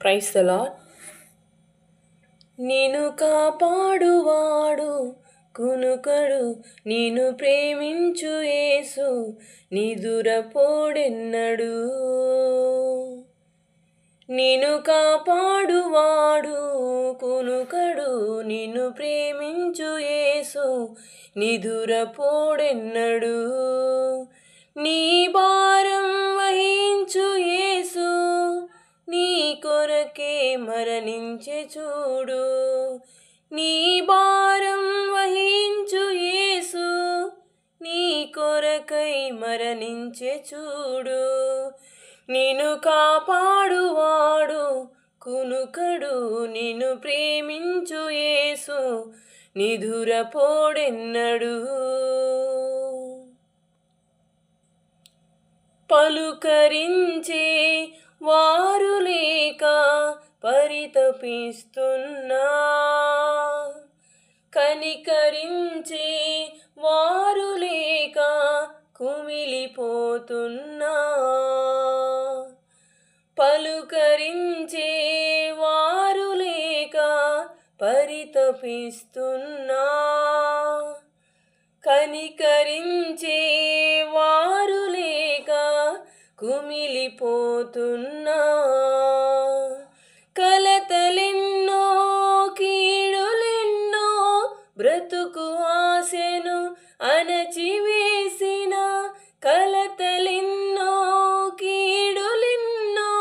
Praise the lord. నిన్ను కాపాడువాడు కునుకడు, నిన్ను ప్రేమించు యేసు నిదురపోడెన్నడు. నిన్ను కాపాడువాడు కునుకడు, నిన్ను ప్రేమించు యేసు నిదురపోడెన్నడు. నీ భారం వహించు యేసు నీ కొరకే మరణించె చూడు. నీ భారం వహించు యేసు నీ కొరకై మరణించె చూడు. నిన్ను కాపాడువాడు కునుకడు, నిన్ను ప్రేమించు యేసు నిదురపోడెన్నడు. పలుకరించే వారు లేక పరితపిస్తున్నా, కనికరించే వారు లేక కుమిలిపోతున్నా. పలుకరించే వారు లేక పరితపిస్తున్నా, కనికరించే వారు లేక కుమిలిపోతున్నా. కలతలెన్నో కీడులెన్నో బ్రతుకు ఆశను అణచివేసిన, కలతలెన్నో కీడులెన్నో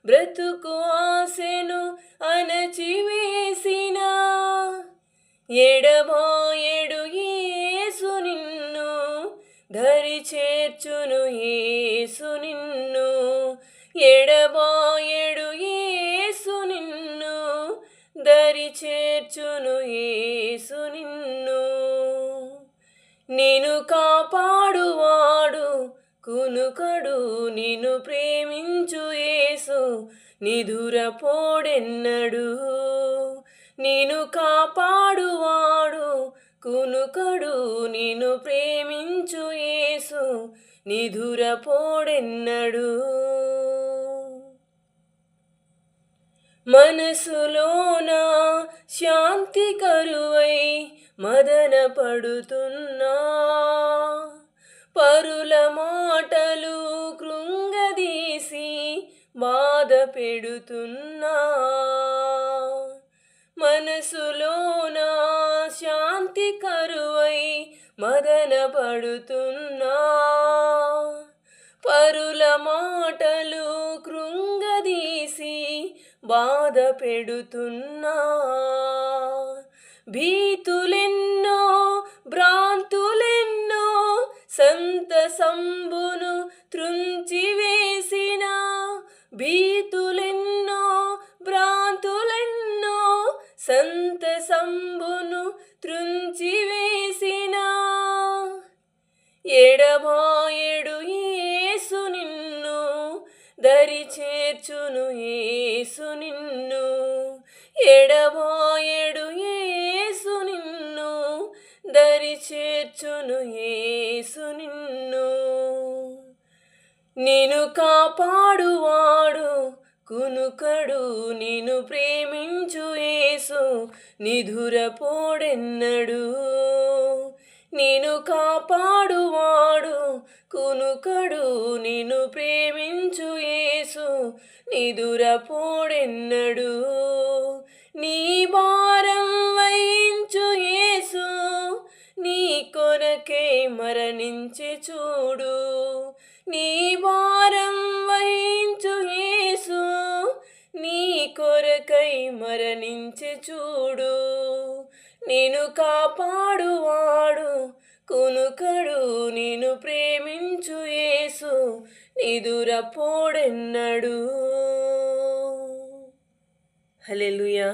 బ్రతుకు ఆశను అణచివేసిన. ఎడబాయడు యేసు నిన్ను, దరి చేర్చును యేసు నిన్ను. ఎడబాయడు యేసు నిన్ను, దరి చేర్చును యేసు నిన్ను. నిన్ను కాపాడువాడు కునుకడు, నిన్ను ప్రేమించు యేసు నిదురపోడెన్నడు. నిన్ను కాపాడువాడు కునుకడు, నిన్ను ప్రేమించు యేసు నిదురపోడెన్నడు. మనసులోన శాంతి కరువై మదన పడుతున్నా, పరుల మాటలు కృంగదీసి బాధ పెడుతున్నా. మనసులోన శాంతి కరువై మదన పడుతున్నా, పరుల మాటలు కృంగదీసి బాధ పెడుతున్నా. భీతులెన్నో భ్రాంతులెన్నో సంతసంబును త్రుంచివేసిన, భీతులెన్నో భ్రాంతులెన్నో సంతసంబును త్రుంచివేసిన. ఎడబాయడు యేసు నిన్ను, దరి చేర్చును యేసు నిన్ను. ఎడబాయడు యేసు నిన్ను, దరి చేర్చును యేసు నిన్ను. నిన్ను కాపాడువాడు కునుకడు, నిన్ను ప్రేమించు యేసు నిదురపోడెన్నడు. నిన్ను కాపాడువాడు కునుకడు, నిన్ను ప్రేమించు యేసు నిదురపోడెన్నడు. నీ భారం వహించు యేసు నీ కొరకే మరణించె చూడు. నీ భారం వహించు యేసు నీ కొరకై మరణించె చూడు. నిన్ను కాపాడువాడు కునుకడు, నిన్ను ప్రేమించు యేసు నిదురపోడెన్నడు. హల్లెలూయా.